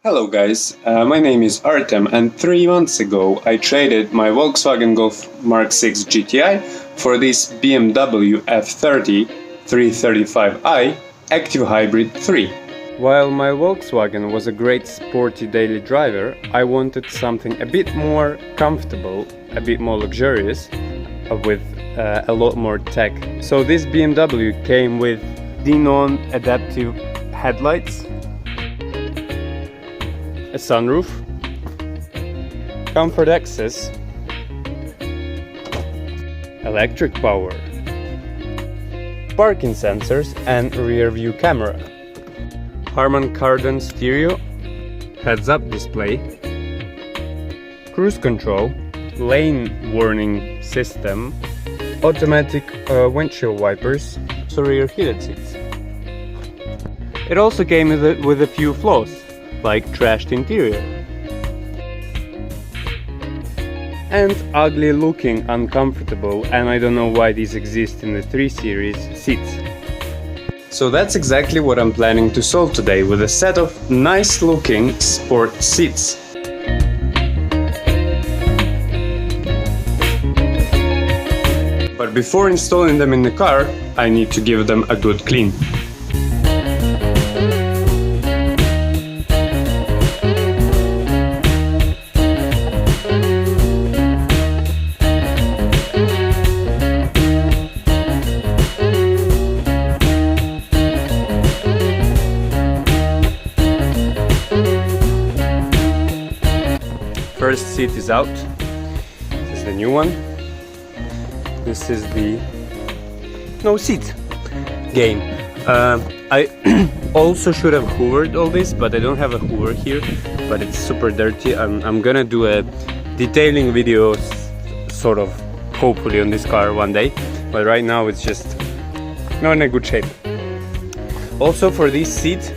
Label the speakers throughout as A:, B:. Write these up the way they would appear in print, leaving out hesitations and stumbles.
A: Hello guys, my name is Artem, and 3 months ago I traded my Volkswagen Golf Mark 6 GTI for this BMW F30 335i Activehybrid 3. While my Volkswagen was a great sporty daily driver, I wanted something a bit more comfortable, a bit more luxurious, with a lot more tech. So this BMW came with xenon adaptive headlights, a sunroof, comfort access, electric power, parking sensors and rear view camera, Harman Kardon stereo, heads-up display, cruise control, lane warning system, automatic windshield wipers, so rear heated seats. It also came with a few flaws, like trashed interior and ugly looking, uncomfortable, and I don't know why these exist in the 3 Series seats. So that's exactly what I'm planning to solve today with a set of nice looking sport seats. But before installing them in the car, I need to give them a good clean. First seat is out. This is the new one. This is the no seat game. I also should have hoovered all this, but I don't have a hoover here, but it's super dirty. I'm gonna do a detailing video sort of, hopefully, on this car one day, but right now it's just not in a good shape. Also for this seat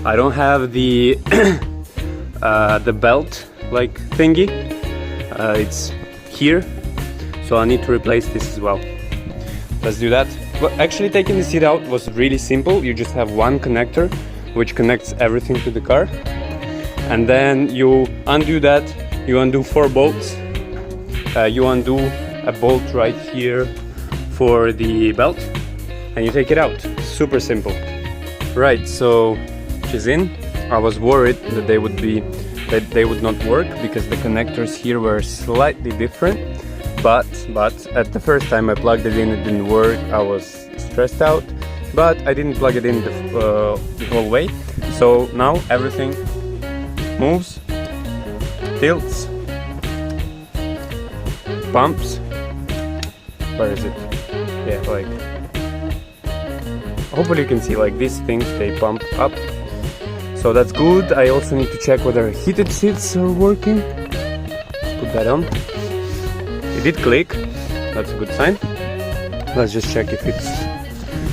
A: I don't have the the belt like thingy, it's here, so I need to replace this as well. Let's do that. But actually taking the seat out was really simple. You just have one connector which connects everything to the car, and then you undo that, you undo 4 bolts, you undo a bolt right here for the belt, and you take it out. Super simple. Right, so she's in. I was worried that they would not work because the connectors here were slightly different, but at the first time I plugged it in, it didn't work. I was stressed out, but I didn't plug it in the whole way. So now everything moves, tilts, pumps. Where is it? Yeah, like, hopefully you can see, like, these things, they pump up. So that's good. I also need to check whether heated seats are working. Let's put that on. It did click. That's a good sign. Let's just check if it's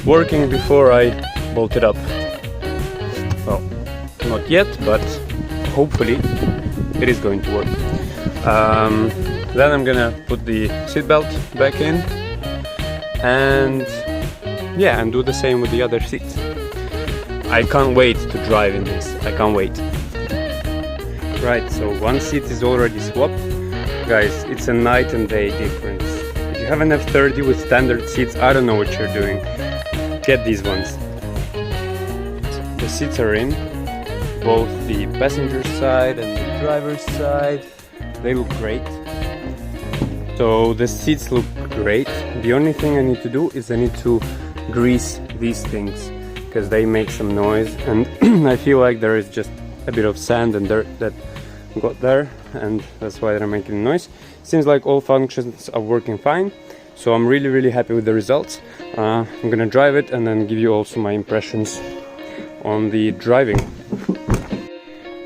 A: working before I bolt it up. Well, not yet, but hopefully it is going to work. Then I'm gonna put the seatbelt back in, and yeah, and do the same with the other seats. I can't wait to drive in this. I can't wait. Right, so one seat is already swapped. Guys, it's a night and day difference. If you have an F30 with standard seats, I don't know what you're doing. Get these ones. The seats are in, both the passenger side and the driver's side. They look great. So the seats look great. The only thing I need to do is I need to grease these things, because they make some noise, and I feel like there is just a bit of sand and dirt that got there, and that's why they're making noise. Seems like all functions are working fine, so I'm really happy with the results. I'm gonna drive it and then give you also my impressions on the driving.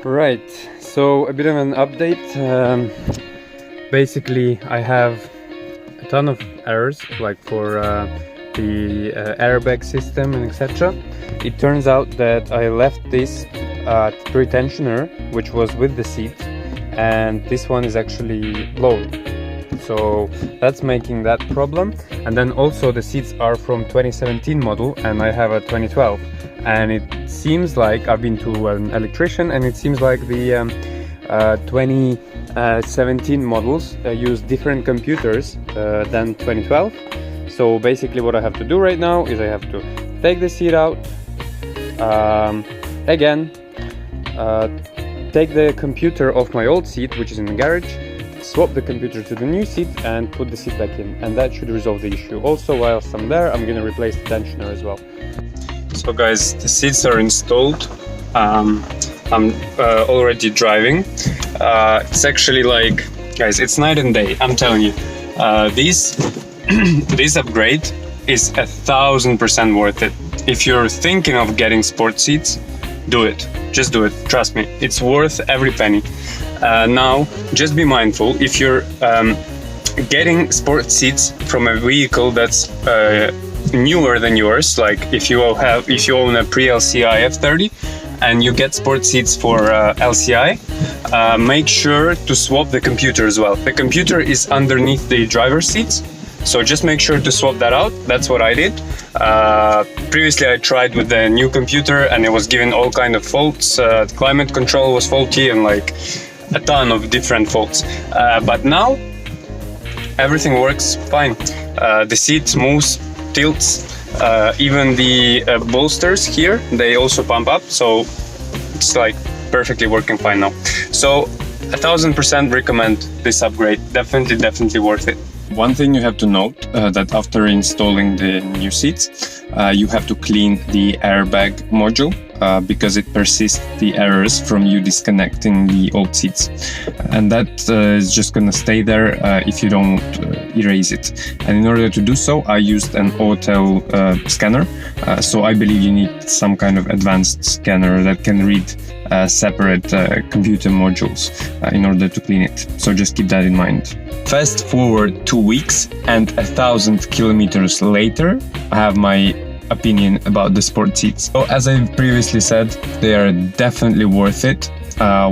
A: Right, so a bit of an update. Basically I have a ton of errors, like for the airbag system and etc. It turns out that I left this pre-tensioner, which was with the seat, and this one is actually blown. so that's making that problem. And then also the seats are from 2017 model and I have a 2012, and it seems like I've been to an electrician, and it seems like the 2017 models use different computers than 2012. So basically what I have to do right now is I have to take the seat out, again take the computer off my old seat, which is in the garage, swap the computer to the new seat and put the seat back in, and that should resolve the issue. Also, whilst I'm there, I'm gonna replace the tensioner as well. So guys, the seats are installed. I'm already driving. It's actually like, guys, it's night and day, I'm telling you. This upgrade is 1000% worth it. If you're thinking of getting sport seats, do it. Just do it. Trust me, it's worth every penny. Now, just be mindful if you're getting sport seats from a vehicle that's newer than yours. Like if you own a pre-LCI F30 and you get sport seats for LCI, make sure to swap the computer as well. The computer is underneath the driver's seats, so just make sure to swap that out. That's what I did. Previously I tried with the new computer and it was giving all kind of faults. The climate control was faulty and like a ton of different faults. But now everything works fine. The seat moves, tilts, even the bolsters here, they also pump up, so it's like perfectly working fine now. So 1000% recommend this upgrade. Definitely worth it. One thing you have to note that after installing the new seats, you have to clean the airbag module because it persists the errors from you disconnecting the old seats, and that is just gonna stay there if you don't erase it. And in order to do so, I used an hotel scanner, so I believe you need some kind of advanced scanner that can read separate computer modules in order to clean it, so just keep that in mind. Fast forward 2 weeks and 1,000 kilometers later, I have my opinion about the sport seats. So as I previously said, they are definitely worth it.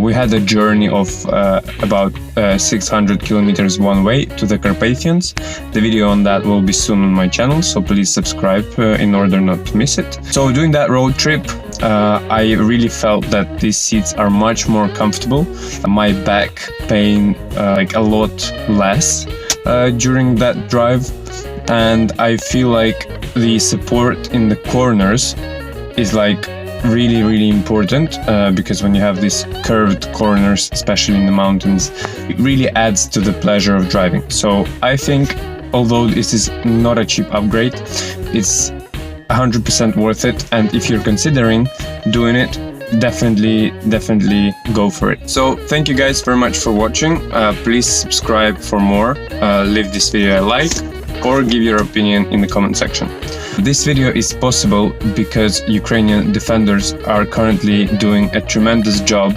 A: We had a journey of about 600 kilometers one way to the Carpathians. The video on that will be soon on my channel, so please subscribe in order not to miss it. So doing that road trip, I really felt that these seats are much more comfortable. My back pain like a lot less during that drive, and I feel like the support in the corners is like really important, because when you have these curved corners, especially in the mountains, it really adds to the pleasure of driving. So I think, although this is not a cheap upgrade, it's 100% worth it, and if you're considering doing it, definitely go for it. So thank you guys very much for watching. Please subscribe for more, leave this video a like, or give your opinion in the comment section. This video is possible because Ukrainian defenders are currently doing a tremendous job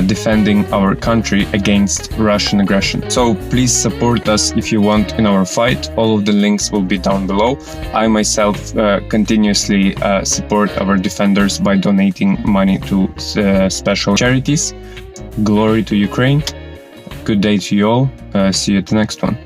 A: defending our country against Russian aggression. So please support us if you want in our fight. All of the links will be down below. I myself continuously support our defenders by donating money to special charities. Glory to Ukraine. Good day to you all. See you at the next one.